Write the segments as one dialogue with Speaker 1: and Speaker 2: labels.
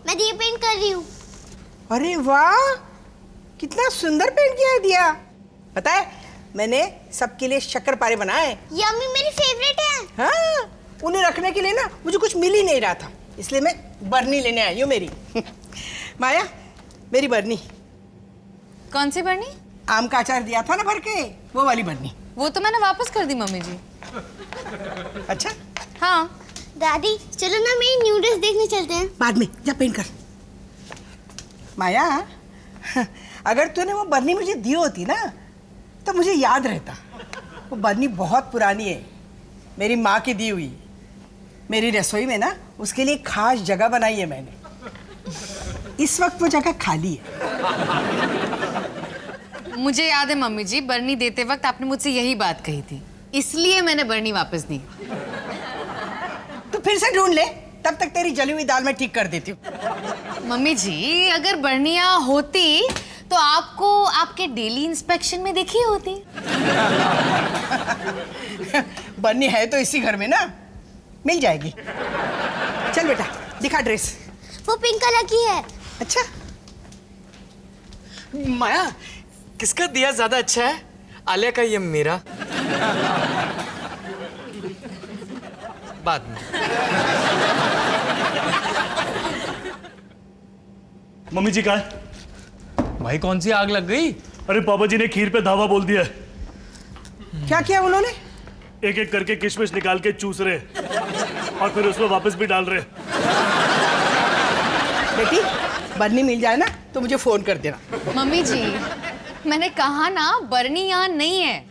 Speaker 1: मैं दिया पेंट कर रही हूँ।
Speaker 2: अरे वाह, कितना सुंदर पेंट किया है दिया। पता है मैंने सबके लिए शक्करपारे बनाए।
Speaker 1: यम्मी मेरी फेवरेट है।
Speaker 2: हाँ, उन्हें रखने के लिए ना मुझे कुछ मिल ही नहीं रहा था, इसलिए मैं बरनी लेने आई हूँ मेरी। माया, मेरी बरनी।
Speaker 3: कौन सी बरनी?
Speaker 2: आम का अचार दिया था ना भर के, वो वाली बरनी।
Speaker 3: वो तो मैंने वापस कर दी मम्मी जी।
Speaker 2: अच्छा
Speaker 3: हाँ।
Speaker 1: दादी चलो ना मेरी न्यू ड्रेस देखने चलते हैं।
Speaker 2: बाद में, जा पेंट कर। माया, अगर तूने वो बरनी मुझे दी होती ना तो मुझे याद रहता। वो बरनी बहुत पुरानी है, मेरी माँ की दी हुई। मेरी रसोई में ना उसके लिए खास जगह बनाई है मैंने। इस वक्त वो जगह खाली है।
Speaker 3: मुझे याद है मम्मी जी, बरनी देते वक्त आपने मुझसे यही बात कही थी, इसलिए मैंने बरनी वापस दी।
Speaker 2: तो फिर से ढूंढ ले, तब तक तेरी जली हुई दाल मैं ठीक कर देती हूँ।
Speaker 3: मम्मी जी, अगर बरनियां होती तो आपको आपके डेली इंस्पेक्शन में देखी होती।
Speaker 2: बरनी है तो इसी घर में ना, मिल जाएगी। चल बेटा, दिखा ड्रेस।
Speaker 1: वो पिंक कलर की है।
Speaker 2: अच्छा,
Speaker 4: माया, किसका दिया ज्यादा अच्छा है, आलिया का या मेरा? बाद में।
Speaker 5: मम्मी जी कहाँ है?
Speaker 4: भाई कौन सी आग लग गई?
Speaker 5: अरे पापा जी ने खीर पे धावा बोल दिया है।
Speaker 2: क्या किया उन्होंने?
Speaker 5: एक एक करके किशमिश निकाल के चूस रहे और फिर उसमें वापस भी डाल रहे।
Speaker 2: बेटी, बरनी मिल जाए ना तो मुझे फोन कर देना।
Speaker 3: मम्मी जी, मैंने कहा ना बरनी यहाँ नहीं है।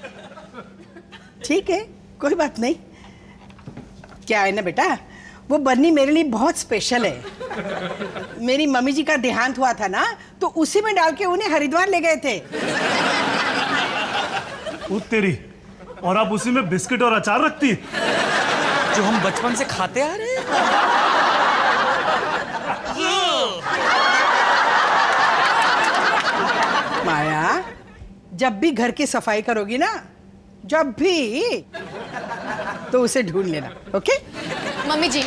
Speaker 2: ठीक है, कोई बात नहीं। क्या है ना बेटा, वो बरनी मेरे लिए बहुत स्पेशल है। मेरी मम्मी जी का देहांत हुआ था ना, तो उसी में डाल के उन्हें हरिद्वार ले गए थे।
Speaker 5: ओ तेरी, और आप उसी में बिस्किट और अचार रखती?
Speaker 4: जो हम बचपन से खाते आ रहे हैं।
Speaker 2: माया, जब भी घर की सफाई करोगी ना, जब भी, तो उसे ढूंढ लेना, ओके?
Speaker 3: मम्मी जी,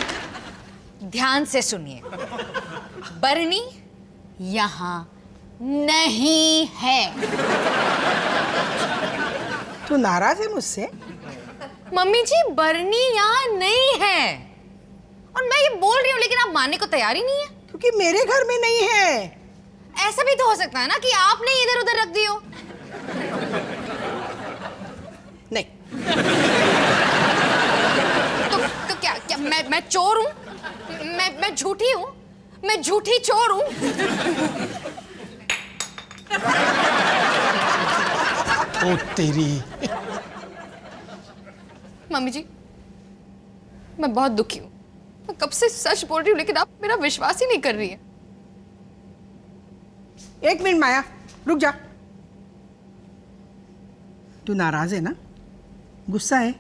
Speaker 3: ध्यान से सुनिए, बरनी यहाँ नहीं है।
Speaker 2: तू नाराज है मुझसे?
Speaker 3: मम्मी जी, बरनी यहाँ नहीं है, और मैं ये बोल रही हूँ लेकिन आप मानने को तैयार ही नहीं है।
Speaker 2: क्योंकि मेरे घर में नहीं है।
Speaker 3: ऐसा भी तो हो सकता है ना कि आपने इधर उधर रख दी हो।
Speaker 2: नहीं।
Speaker 3: तो क्या क्या मैं चोर हूँ? मैं झूठी हूँ? मैं झूठी चोर हूँ?
Speaker 4: ओ तेरी।
Speaker 3: मम्मी जी, मैं बहुत दुखी हूँ। मैं कब से सच बोल रही हूँ लेकिन आप मेरा विश्वास ही नहीं कर रही है।
Speaker 2: एक मिनट माया, रुक जा। तू नाराज है ना? गुस्सा है?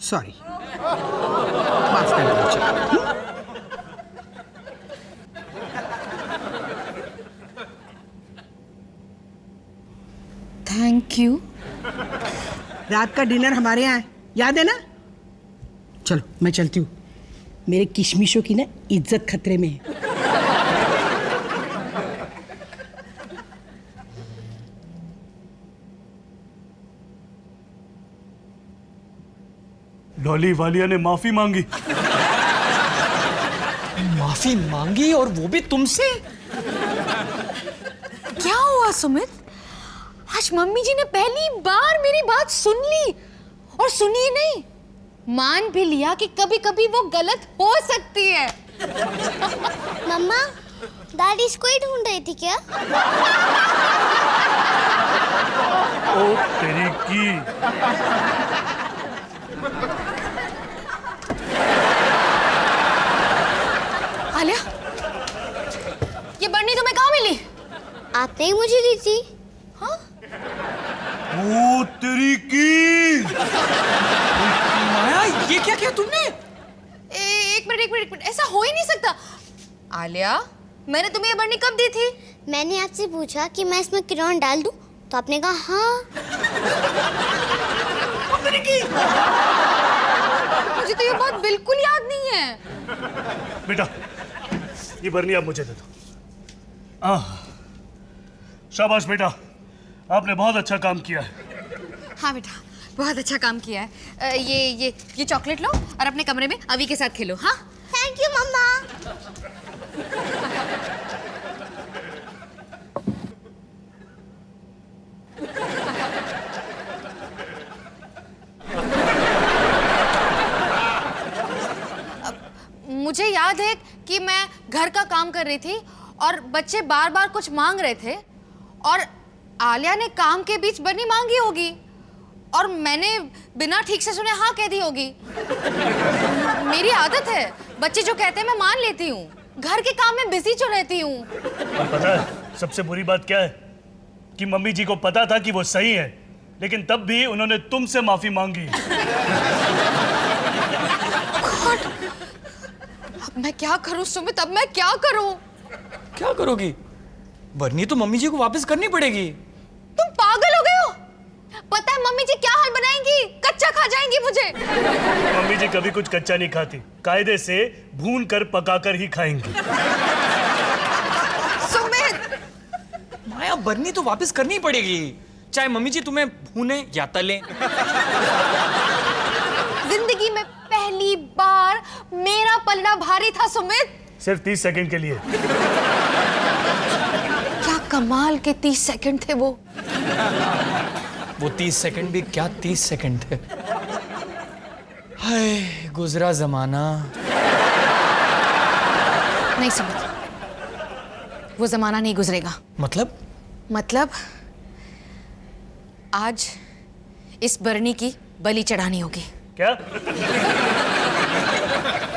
Speaker 2: सॉरी, माफ कर दो मुझे।
Speaker 3: Thank you.
Speaker 2: रात का डिनर हमारे यहाँ है, याद है ना? चलो मैं चलती हूँ, मेरे किशमिशों की ना इज्जत खतरे में है।
Speaker 5: डॉली वालिया ने माफी मांगी।
Speaker 4: माफी मांगी, और वो भी तुमसे?
Speaker 3: क्या हुआ सुमित? आज मम्मी जी ने पहली बार मेरी बात सुन ली, और सुनी ही नहीं, मान भी लिया कि कभी कभी वो गलत हो सकती है।
Speaker 1: मम्मा, दादी इसको ही ढूंढ रही थी क्या?
Speaker 5: ओ तेरी की।
Speaker 3: आलिया, ये बरनी तुम्हें कहाँ मिली?
Speaker 1: आपने ही मुझे दी थी।
Speaker 3: हाँ?
Speaker 5: ओ तेरी की।
Speaker 4: माया, ये क्या किया तुमने?
Speaker 3: एक मिनट, ऐसा हो ही नहीं सकता। आलिया, मैंने तुम्हें ये बरनी कब दी थी?
Speaker 1: मैंने आपसे पूछा कि मैं इसमें किरण डाल दूं, तो आपने कहा हाँ।
Speaker 3: मुझे तो ये बात बिल्कुल याद नहीं है।
Speaker 5: बेटा, ये बर्नी आप मुझे दे दो। शाबाश बेटा, आपने बहुत अच्छा काम किया है।
Speaker 3: हाँ बेटा, बहुत अच्छा काम किया है। ये चॉकलेट लो और अपने कमरे में अवी के साथ खेलो। हाँ,
Speaker 1: थैंक यू मम्मा।
Speaker 3: मुझे याद है कि मैं घर का काम कर रही थी और बच्चे बार बार कुछ मांग रहे थे और आलिया ने काम के बीच बर्नी मांगी होगी और मैंने बिना ठीक से सुने हाँ कह दी होगी। मेरी आदत है, बच्चे जो कहते हैं मैं मान लेती हूँ। घर के काम में बिजी जो रहती हूँ।
Speaker 5: और पता है सबसे बुरी बात क्या है? कि मम्मी जी को पता था कि वो सही है, लेकिन तब भी उन्होंने तुमसे माफी मांगी।
Speaker 3: अब मैं क्या करूं सुमित, अब मैं क्या करूं?
Speaker 4: क्या करोगी? बर्नी तो मम्मी जी को वापस करनी पड़ेगी।
Speaker 3: तुम पागल हो गए हो? पता है मम्मी जी क्या हाल बनाएंगी? कच्चा खा जाएंगी मुझे।
Speaker 5: मम्मी जी कभी कुछ कच्चा नहीं खाती, कायदे से भून कर पका कर ही खाएंगी।
Speaker 3: सुमित,
Speaker 4: माया, बर्नी तो वापस करनी पड़ेगी, चाहे मम्मी जी तुम्हें भूने या तलें।
Speaker 3: जिंदगी में पहली बार मेरा पलड़ा भारी था सुमित।
Speaker 5: सिर्फ 30 सेकंड के लिए।
Speaker 3: क्या कमाल के 30 सेकंड थे वो।
Speaker 4: वो 30 सेकंड भी क्या 30 सेकंड थे। हाय गुजरा जमाना।
Speaker 3: नहीं सुमित, वो जमाना नहीं गुजरेगा।
Speaker 4: मतलब
Speaker 3: आज इस बरनी की बलि चढ़ानी होगी।
Speaker 5: क्या?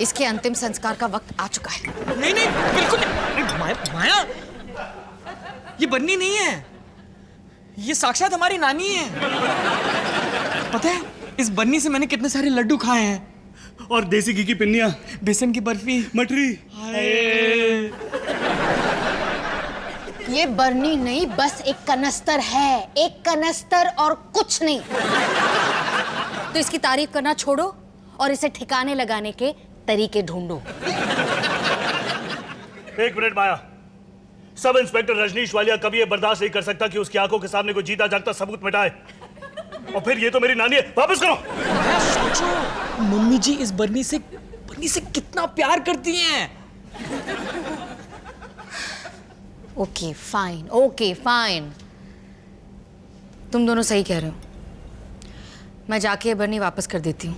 Speaker 3: इसके अंतिम संस्कार का वक्त आ चुका है।
Speaker 4: नहीं नहीं, बिल्कुल नहीं। माया, ये बर्नी नहीं है, ये साक्षात हमारी नानी है। पता है इस बर्नी से मैंने कितने सारे लड्डू खाए हैं।
Speaker 5: और देसी घी की पिन्नियां,
Speaker 4: बेसन की बर्फी,
Speaker 5: मठरी।
Speaker 3: ये बरनी नहीं, बस एक कनस्तर है, एक कनस्तर और कुछ नहीं। तो इसकी तारीफ करना छोड़ो और इसे ठिकाने लगाने के तरीके ढूंढो।
Speaker 5: एक मिनट माया, सब इंस्पेक्टर रजनीश वालिया कभी ये बर्दाश्त नहीं कर सकता कि उसकी आंखों के सामने कोई जीता जागता सबूत मिटाए। और फिर ये तो मेरी नानी है, वापस करो।
Speaker 4: सोचो मम्मी जी इस बर्नी से कितना प्यार करती हैं।
Speaker 3: ओके फाइन, तुम दोनों सही कह रहे हो। मैं जाके ये बरनी वापस कर देती हूँ।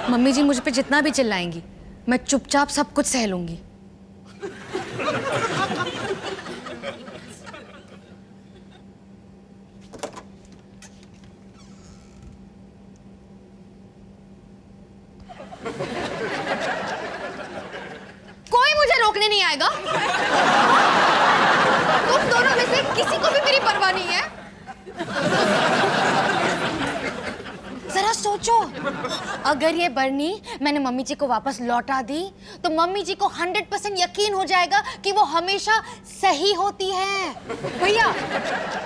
Speaker 3: मम्मी जी मुझ पे जितना भी चिल्लाएंगी, मैं चुपचाप सब कुछ सह लूंगी। कोई मुझे रोकने नहीं आएगा। तुम दोनों में से किसी को भी मेरी परवाह नहीं है। जरा सोचो, अगर ये बरनी मैंने मम्मी जी को वापस लौटा दी तो मम्मी जी को 100% यकीन हो जाएगा कि वो हमेशा सही होती है। भैया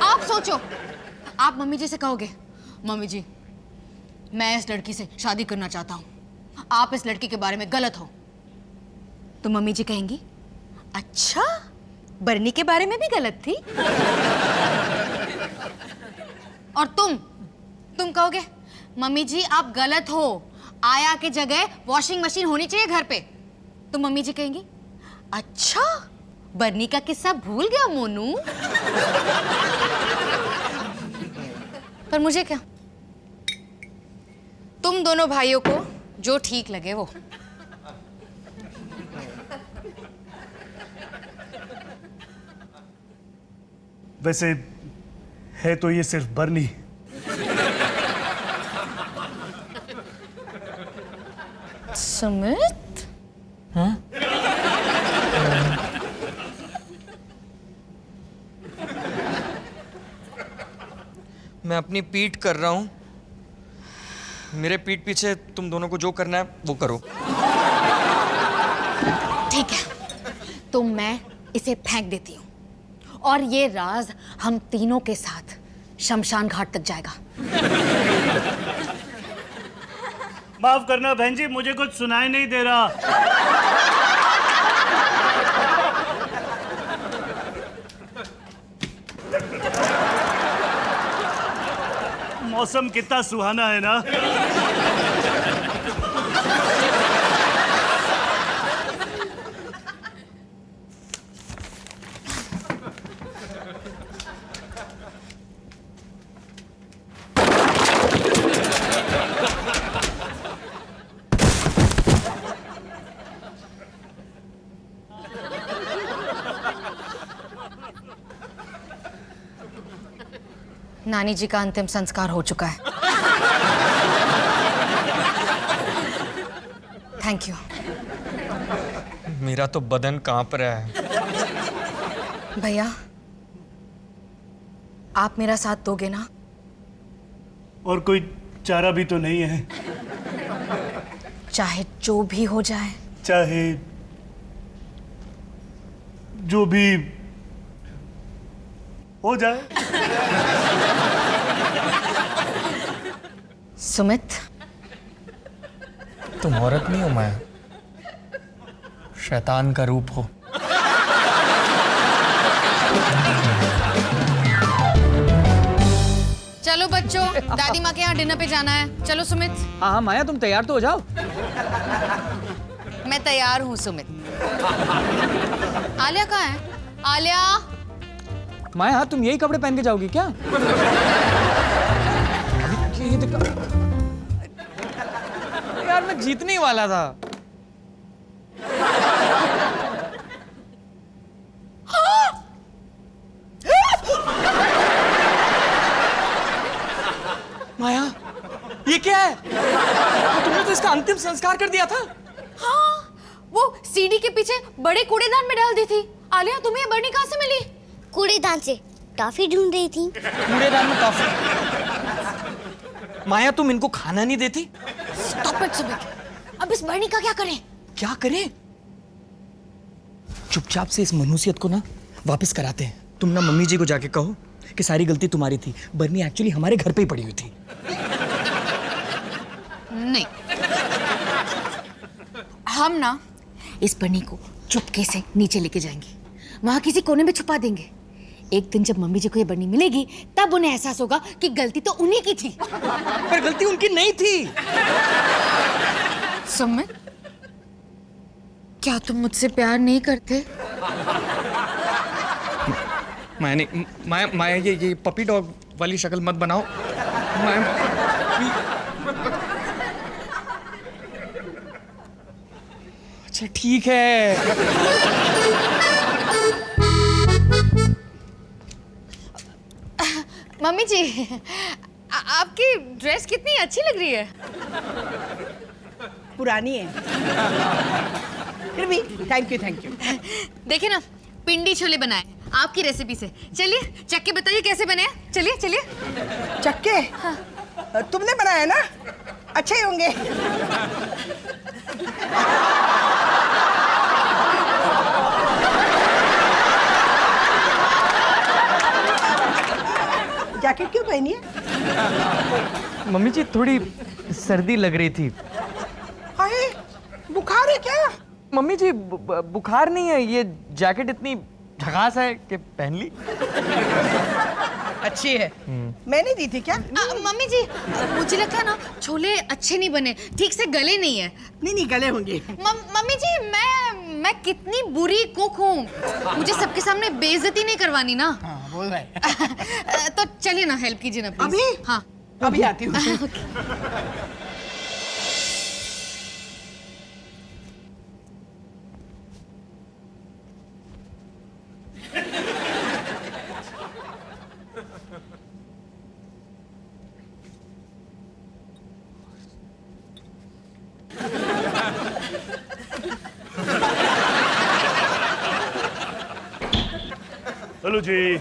Speaker 3: आप सोचो, आप मम्मी जी से कहोगे, मम्मी जी मैं इस लड़की से शादी करना चाहता हूँ, आप इस लड़की के बारे में गलत हो। तो मम्मी जी कहेंगी, अच्छा बरनी के बारे में भी गलत थी। और तुम कहोगे, मम्मी जी आप गलत हो, आया के जगह वॉशिंग मशीन होनी चाहिए घर पे। तो मम्मी जी कहेंगी, अच्छा बरनी का किस्सा भूल गया मोनू। पर मुझे क्या, तुम दोनों भाइयों को जो ठीक लगे वो।
Speaker 5: वैसे है तो ये सिर्फ बरनी।
Speaker 3: सुमित,
Speaker 4: हाँ? मैं अपनी पीठ कर रहा हूं, मेरे पीठ पीछे तुम दोनों को जो करना है वो करो।
Speaker 3: ठीक है, तो मैं इसे फेंक देती हूँ और ये राज हम तीनों के साथ शमशान घाट तक जाएगा।
Speaker 5: माफ करना बहन जी, मुझे कुछ सुनाई नहीं दे रहा। मौसम कितना सुहाना है ना।
Speaker 3: नानी जी का अंतिम संस्कार हो चुका है। Thank you.
Speaker 4: मेरा तो बदन कांप रहा है।
Speaker 3: भैया, आप मेरा साथ दोगे ना?
Speaker 5: और कोई चारा भी तो नहीं है।
Speaker 3: चाहे जो भी हो जाए।
Speaker 5: चाहे जो भी हो जाए।
Speaker 3: सुमित,
Speaker 4: तुम औरत नहीं हो माया, शैतान का रूप हो।
Speaker 3: चलो बच्चों, दादी माँ के यहाँ डिनर पे जाना है। चलो सुमित।
Speaker 4: हाँ हाँ माया, तुम तैयार तो हो जाओ।
Speaker 3: मैं तैयार हूँ सुमित। आलिया कहाँ है? आलिया।
Speaker 4: माया, हाँ, तुम यही कपड़े पहन के जाओगी क्या? ये यार, मैं जीतने ही वाला था। माया, ये क्या है? तुमने तो इसका अंतिम संस्कार कर दिया था।
Speaker 3: हाँ, वो सीढ़ी के पीछे बड़े कूड़ेदान में डाल दी थी। आलिया, तुम्हें ये बर्नी कहाँ से मिली?
Speaker 1: कूड़ेदान से टॉफी ढूंढ रही थी।
Speaker 4: कूड़ेदान में टॉफी? माया, तुम इनको खाना नहीं देती?
Speaker 3: Stop it Sumit. अब इस बर्नी का क्या करें?
Speaker 4: क्या करें? चुपचाप से इस मनुष्यत को ना वापस कराते हैं। तुम ना मम्मी जी को जाके कहो कि सारी गलती तुम्हारी थी, बर्नी एक्चुअली हमारे घर पे ही पड़ी हुई थी।
Speaker 3: नहीं, हम ना इस बर्नी को चुपके से नीचे लेके जाएंगे, वहां किसी कोने में छुपा देंगे। एक दिन जब मम्मी जी को ये बर्नी मिलेगी, तब उन्हें एहसास होगा कि गलती तो उन्हीं की थी।
Speaker 4: पर गलती उनकी नहीं थी।
Speaker 3: सुमित, क्या तुम मुझसे प्यार नहीं करते?
Speaker 4: माया नहीं, माया ये पपी डॉग वाली शक्ल मत बनाओ। माया, अच्छा ठीक है।
Speaker 3: मम्मी जी, आपकी ड्रेस कितनी अच्छी लग रही है।
Speaker 2: पुरानी है, फिर भी थैंक यू।
Speaker 3: देखिए ना, पिंडी छोले बनाए आपकी रेसिपी से। चलिए चख के बताइए कैसे बने हैं। चलिए चलिए।
Speaker 2: चक्के?
Speaker 3: हाँ।
Speaker 2: तुमने बनाया ना, अच्छे ही होंगे। जैकेट क्यों पहनी है?
Speaker 4: मम्मी जी, थोड़ी सर्दी लग रही थी।
Speaker 2: हाय, बुखार है क्या?
Speaker 4: मम्मी जी, बुखार नहीं है, ये जैकेट इतनी झकास है कि पहन ली।
Speaker 2: अच्छी है। मैंने दी थी क्या?
Speaker 3: मम्मी जी, मुझे लगता है ना छोले अच्छे नहीं बने, ठीक से गले नहीं है।
Speaker 2: नहीं गले होंगे।
Speaker 3: मम्मी जी, मैं कितनी बुरी कुक हूँ, मुझे सबके सामने बेइज्जती नहीं करवानी ना।
Speaker 2: हाँ, बोल रहा है।
Speaker 3: तो चलिए ना, हेल्प कीजिए ना प्लीज।
Speaker 2: अभी?
Speaker 3: हाँ,
Speaker 2: अभी आती हूँ।
Speaker 5: हेलो जी।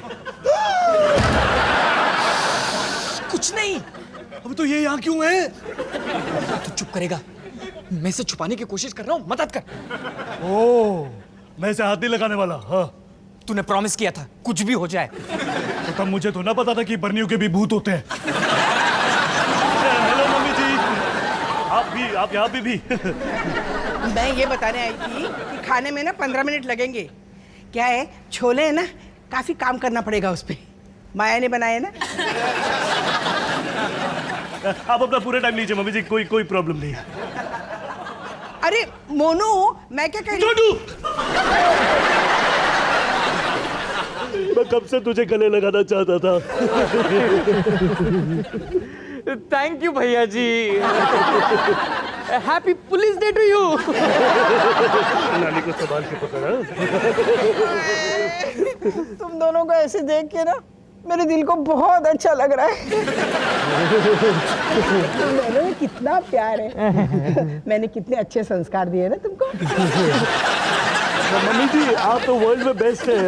Speaker 4: कुछ नहीं।
Speaker 5: अब तो ये यहाँ क्यों है?
Speaker 4: तू चुप करेगा? मैं इसे छुपाने की कोशिश कर रहा हूँ, मदद कर।
Speaker 5: ओह, मैं इसे हाथ नहीं लगाने वाला। हाँ,
Speaker 4: तूने प्रॉमिस किया था, कुछ भी हो जाए।
Speaker 5: तो तब मुझे तो ना पता था कि बर्नियों के भी भूत होते हैं। हेलो मम्मी जी, आप यहाँ पे भी।
Speaker 2: मैं ये बताने आई थी कि खाने में ना 15 मिनट लगेंगे। क्या है, छोले है ना, काफी काम करना पड़ेगा उस पे। माया ने बनाए ना।
Speaker 5: आप अपना पूरा टाइम लीजिए मम्मी जी, कोई प्रॉब्लम नहीं।
Speaker 2: अरे मोनू, मैं क्या कह रही
Speaker 5: छोटू, मैं कब से तुझे गले लगाना चाहता था।
Speaker 4: थैंक यू भैया जी। Happy police day to you.
Speaker 5: नानी को संभाल के पकड़ा।
Speaker 2: तुम दोनों को ऐसे देख के ना मेरे दिल को बहुत अच्छा लग रहा है। तुम दोनों में कितना प्यार है। मैंने कितने अच्छे संस्कार दिए ना तुमको।
Speaker 5: मम्मी जी, आप तो वर्ल्ड में बेस्ट है।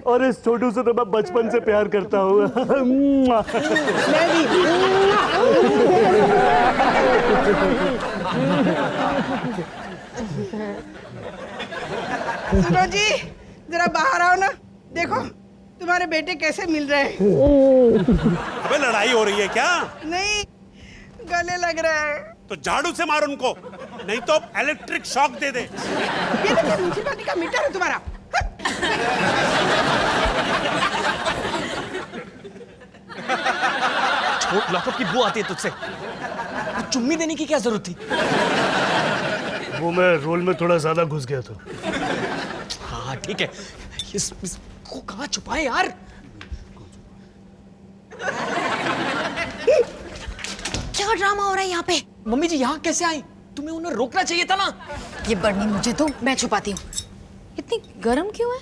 Speaker 5: और इस छोटू से तो मैं बचपन से प्यार करता हूँ।
Speaker 2: मैं भी। सुनो जी, जरा बाहर आओ ना, देखो तुम्हारे बेटे कैसे मिल रहे हैं।
Speaker 6: अबे लड़ाई हो रही है क्या?
Speaker 2: नहीं, गले लग रहा है।
Speaker 6: तो झाड़ू से मार उनको, नहीं तो इलेक्ट्रिक शॉक दे दे।
Speaker 2: ये देखिए, म्युनिसिपैलिटी का मीटर है तुम्हारा।
Speaker 4: छोट लॉकअप की बू आती है तुझसे। चुम्मी देने की क्या जरूरत थी?
Speaker 5: वो मैं रोल में थोड़ा ज्यादा घुस गया था।
Speaker 4: हाँ ठीक है, इसको कहाँ छुपाए यार?
Speaker 3: क्या ड्रामा हो रहा है यहाँ पे?
Speaker 4: मम्मी जी यहाँ कैसे आई? तुम्हें उन्हें रोकना चाहिए था ना।
Speaker 3: ये बर्नी मुझे तो, मैं छुपाती हूँ। इतनी गर्म क्यों है?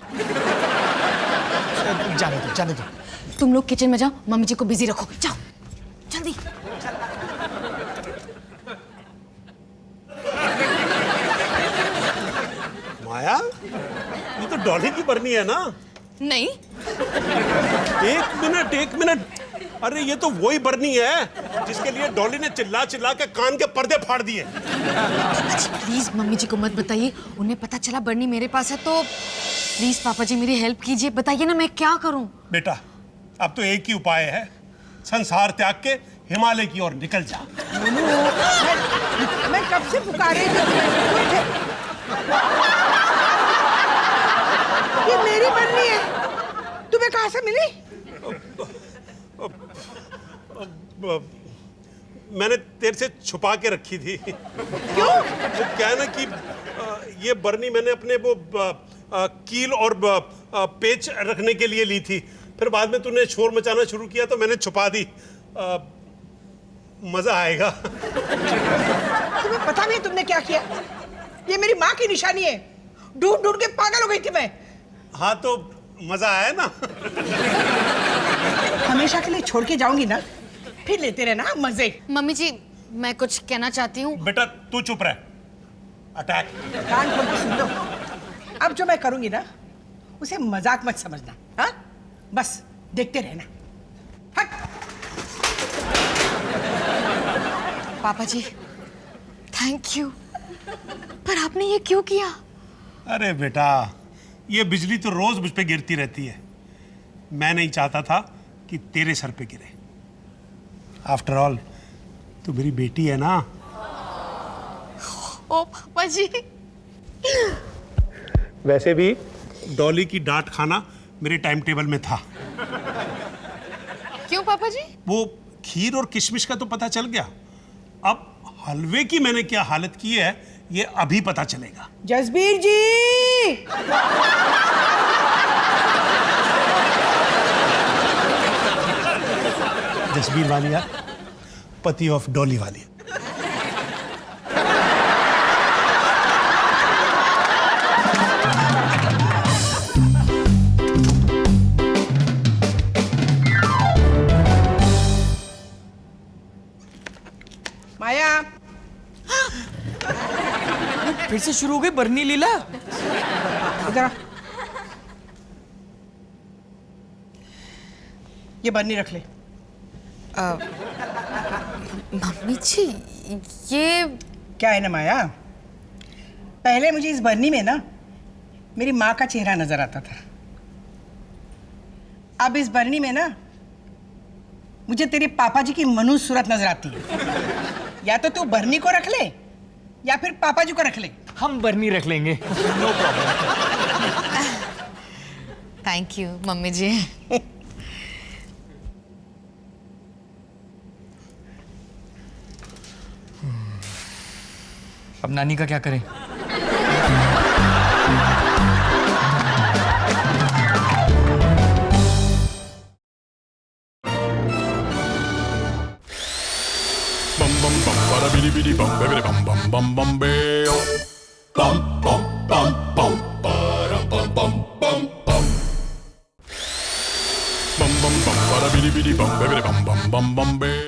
Speaker 4: जाने दो।
Speaker 3: तुम लोग किचन में जाओ, मम्मी जी को बिजी रखो। जाओ जल्दी।
Speaker 6: माया, ये तो डॉली की बरनी है ना?
Speaker 3: नहीं,
Speaker 6: एक मिनट। अरे ये तो वही बरनी है जिसके लिए डॉली ने चिल्ला चिल्ला के कान के पर्दे फाड़ दिए।
Speaker 3: प्लीज मम्मी जी को मत बताइए। उन्हें पता चला बर्नी मेरे पास है तो प्लीज पापा जी मेरी हेल्प कीजिए। बताइए ना मैं क्या करूं?
Speaker 6: बेटा, अब तो एक ही उपाय है, संसार त्याग के हिमालय की ओर निकल जा।
Speaker 2: मैं कब से पुकारे थे। ये मेरी बर्नी है, तुम्हें कहाँ से मिली?
Speaker 6: मैंने तेरे से छुपा के रखी थी।
Speaker 2: क्यों?
Speaker 6: वो क्या है ना कि ये बरनी मैंने अपने वो कील और पेच रखने के लिए ली थी। फिर बाद में तूने शोर मचाना शुरू किया तो मैंने छुपा दी। मजा आएगा।
Speaker 2: तुम्हें पता नहीं तुमने क्या किया? ये मेरी माँ की निशानी है। ढूंढ ढूंढ के पागल हो गई थी मैं।
Speaker 6: हाँ तो मजा आया ना।
Speaker 2: हमेशा के लिए छोड़ के जाऊंगी ना, फिर लेते रहना मजे।
Speaker 3: मम्मी जी मैं कुछ कहना चाहती हूँ।
Speaker 6: बेटा तू चुप रह। अटैक।
Speaker 2: कान खोल के सुन लो। अब जो मैं करूंगी ना, उसे मजाक मत समझना। हाँ, बस देखते रहना। हट।
Speaker 3: पापा जी थैंक यू, पर आपने ये क्यों किया?
Speaker 6: अरे बेटा, ये बिजली तो रोज मुझ पे गिरती रहती है। मैं नहीं चाहता था कि तेरे सर पे गिरे। आफ्टर ऑल तू मेरी बेटी है ना।
Speaker 3: ओ पापा जी।
Speaker 6: वैसे भी डॉली की डांट खाना मेरे टाइम टेबल में था।
Speaker 3: क्यों पापा जी?
Speaker 6: वो खीर और किशमिश का तो पता चल गया, अब हलवे की मैंने क्या हालत की है ये अभी पता चलेगा।
Speaker 2: जसबीर जी,
Speaker 6: जसबीर वालिया, पति ऑफ डॉली वालिया।
Speaker 2: माया,
Speaker 4: फिर से शुरू हो गई बरनी लीला।
Speaker 2: इधर आ। ये बर्नी रख ले।
Speaker 3: मम्मी जी ये
Speaker 2: क्या है ना माया, पहले मुझे इस बर्नी में ना मेरी माँ का चेहरा नजर आता था, अब इस बरनी में ना मुझे तेरे पापा जी की मनुष्य सूरत नजर आती है। या तो तू बरनी को रख ले या फिर पापा जी को रख ले।
Speaker 4: हम बर्नी रख लेंगे, no problem.
Speaker 3: Thank you mummy जी।
Speaker 4: अब नानी का क्या करें?
Speaker 7: Bum bum bum bada bidi bidi bum baby bum bum bum bum bayo. Bum bum bum bum bada bum bum bum bum. Bum bum bum bada bidi bidi bum baby bum bum bum bum bayo.